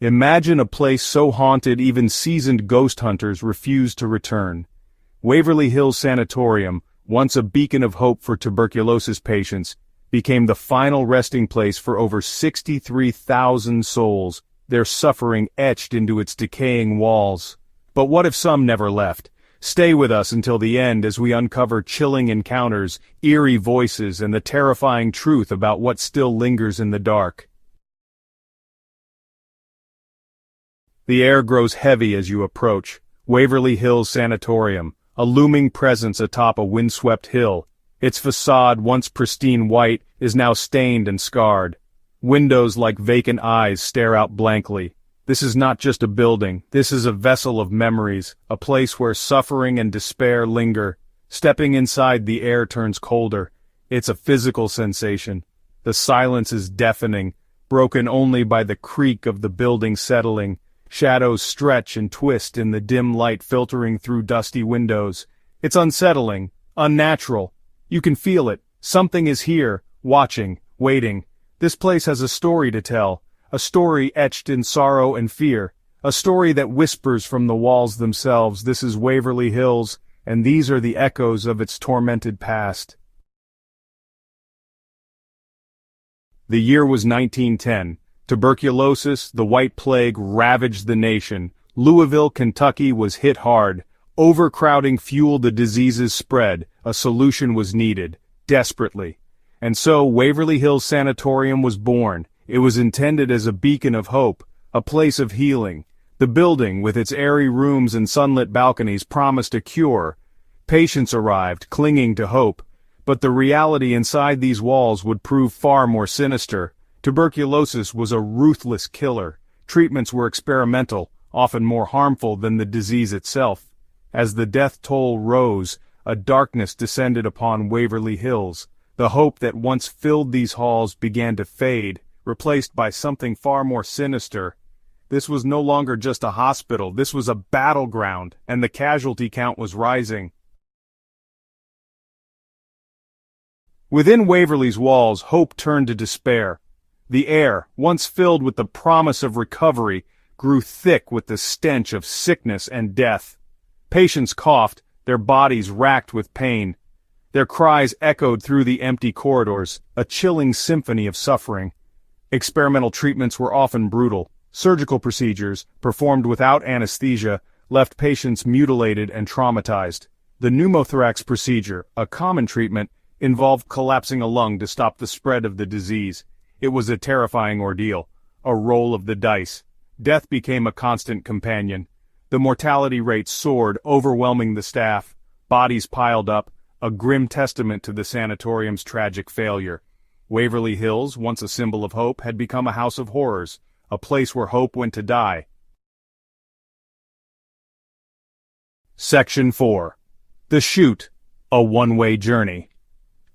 Imagine a place so haunted even seasoned ghost hunters refuse to return. Waverly Hills Sanatorium, once a beacon of hope for tuberculosis patients, became the final resting place for over 63,000 souls, their suffering etched into its decaying walls. But what if some never left? Stay with us until the end as we uncover chilling encounters, eerie voices, and the terrifying truth about what still lingers in the dark. The air grows heavy as you approach. Waverly Hills Sanatorium, a looming presence atop a windswept hill. Its facade, once pristine white, is now stained and scarred. Windows like vacant eyes stare out blankly. This is not just a building, this is a vessel of memories, a place where suffering and despair linger. Stepping inside, the air turns colder. It's a physical sensation. The silence is deafening, broken only by the creak of the building settling. Shadows stretch and twist in the dim light filtering through dusty windows. It's unsettling, unnatural. You can feel it. Something is here, watching, waiting. This place has a story to tell, a story etched in sorrow and fear, a story that whispers from the walls themselves. This is Waverly Hills, and these are the echoes of its tormented past. The year was 1910. Tuberculosis, the White Plague, ravaged the nation. Louisville, Kentucky was hit hard. Overcrowding fueled the disease's spread. A solution was needed, desperately. And so Waverly Hills Sanatorium was born. It was intended as a beacon of hope, a place of healing. The building, with its airy rooms and sunlit balconies, promised a cure. Patients arrived, clinging to hope. But the reality inside these walls would prove far more sinister. Tuberculosis was a ruthless killer. Treatments were experimental, often more harmful than the disease itself. As the death toll rose, a darkness descended upon Waverly Hills. The hope that once filled these halls began to fade, replaced by something far more sinister. This was no longer just a hospital, this was a battleground, and the casualty count was rising. Within Waverly's walls, hope turned to despair. The air, once filled with the promise of recovery, grew thick with the stench of sickness and death. Patients coughed, their bodies racked with pain. Their cries echoed through the empty corridors, a chilling symphony of suffering. Experimental treatments were often brutal. Surgical procedures, performed without anesthesia, left patients mutilated and traumatized. The pneumothorax procedure, a common treatment, involved collapsing a lung to stop the spread of the disease. It was a terrifying ordeal, a roll of the dice. Death became a constant companion. The mortality rate soared, overwhelming the staff. Bodies piled up, a grim testament to the sanatorium's tragic failure. Waverly Hills, once a symbol of hope, had become a house of horrors, a place where hope went to die. Section 4. The Chute, a one-way journey.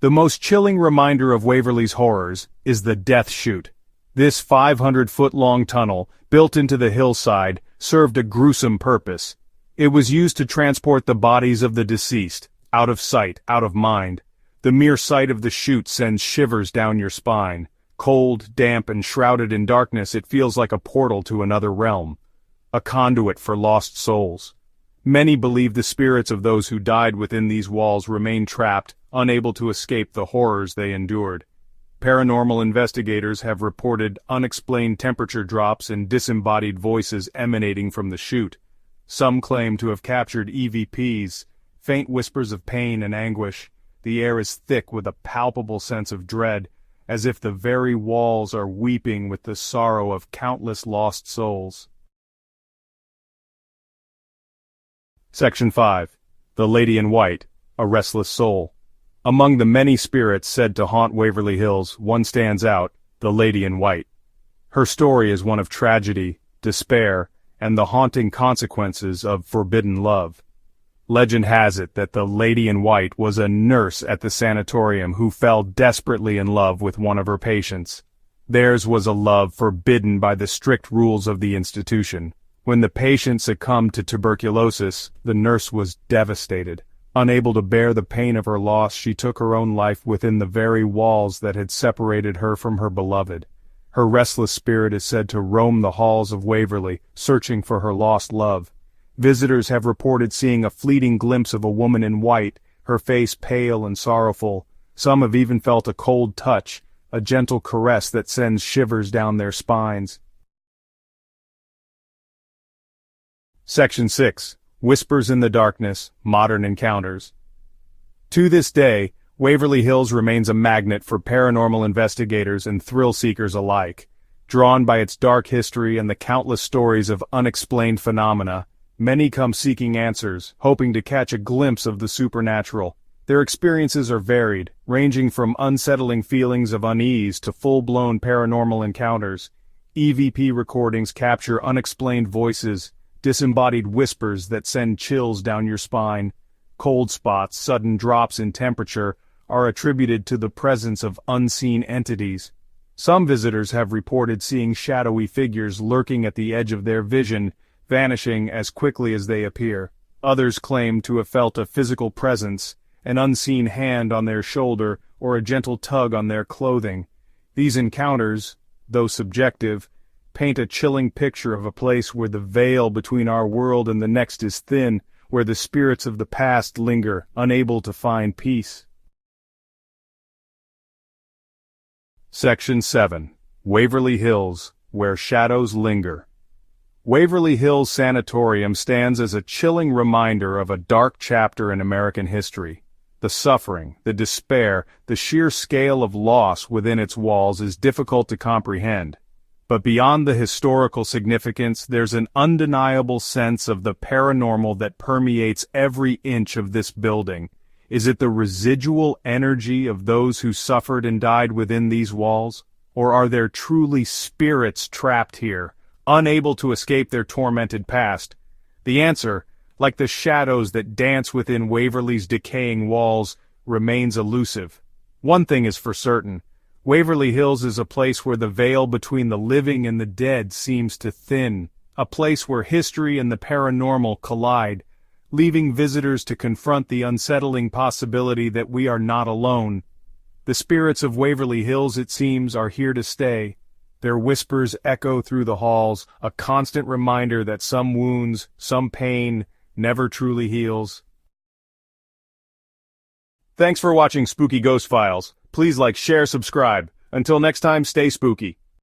The most chilling reminder of Waverly's horrors is the Death Chute. This 500-foot-long tunnel, built into the hillside, served a gruesome purpose. It was used to transport the bodies of the deceased, out of sight, out of mind. The mere sight of the chute sends shivers down your spine. Cold, damp, and shrouded in darkness, it feels like a portal to another realm, a conduit for lost souls. Many believe the spirits of those who died within these walls remain trapped, unable to escape the horrors they endured. Paranormal investigators have reported unexplained temperature drops and disembodied voices emanating from the chute. Some claim to have captured EVPs, faint whispers of pain and anguish. The air is thick with a palpable sense of dread, as if the very walls are weeping with the sorrow of countless lost souls. Section 5. The Lady in White, a Restless Soul. Among the many spirits said to haunt Waverly Hills, one stands out, the Lady in White. Her story is one of tragedy, despair, and the haunting consequences of forbidden love. Legend has it that the Lady in White was a nurse at the sanatorium who fell desperately in love with one of her patients. Theirs was a love forbidden by the strict rules of the institution. When the patient succumbed to tuberculosis, the nurse was devastated. Unable to bear the pain of her loss, she took her own life within the very walls that had separated her from her beloved. Her restless spirit is said to roam the halls of Waverly, searching for her lost love. Visitors have reported seeing a fleeting glimpse of a woman in white, her face pale and sorrowful. Some have even felt a cold touch, a gentle caress that sends shivers down their spines. Section 6. Whispers in the Darkness, Modern Encounters. To this day, Waverly Hills remains a magnet for paranormal investigators and thrill-seekers alike. Drawn by its dark history and the countless stories of unexplained phenomena, many come seeking answers, hoping to catch a glimpse of the supernatural. Their experiences are varied, ranging from unsettling feelings of unease to full-blown paranormal encounters. EVP recordings capture unexplained voices, disembodied whispers that send chills down your spine. Cold spots, sudden drops in temperature, are attributed to the presence of unseen entities. Some visitors have reported seeing shadowy figures lurking at the edge of their vision, vanishing as quickly as they appear. Others claim to have felt a physical presence, an unseen hand on their shoulder, or a gentle tug on their clothing. These encounters, though subjective, paint a chilling picture of a place where the veil between our world and the next is thin, where the spirits of the past linger, unable to find peace. Section 7. Waverly Hills, Where Shadows Linger. Waverly Hills Sanatorium stands as a chilling reminder of a dark chapter in American history. The suffering, the despair, the sheer scale of loss within its walls is difficult to comprehend. But beyond the historical significance, there's an undeniable sense of the paranormal that permeates every inch of this building. Is it the residual energy of those who suffered and died within these walls? Or are there truly spirits trapped here, unable to escape their tormented past? The answer, like the shadows that dance within Waverly's decaying walls, remains elusive. One thing is for certain. Waverly Hills is a place where the veil between the living and the dead seems to thin, a place where history and the paranormal collide, leaving visitors to confront the unsettling possibility that we are not alone. The spirits of Waverly Hills, it seems, are here to stay. Their whispers echo through the halls, a constant reminder that some wounds, some pain, never truly heals. Thanks for watching Spooky Ghost Files. Please like, share, subscribe. Until next time, stay spooky.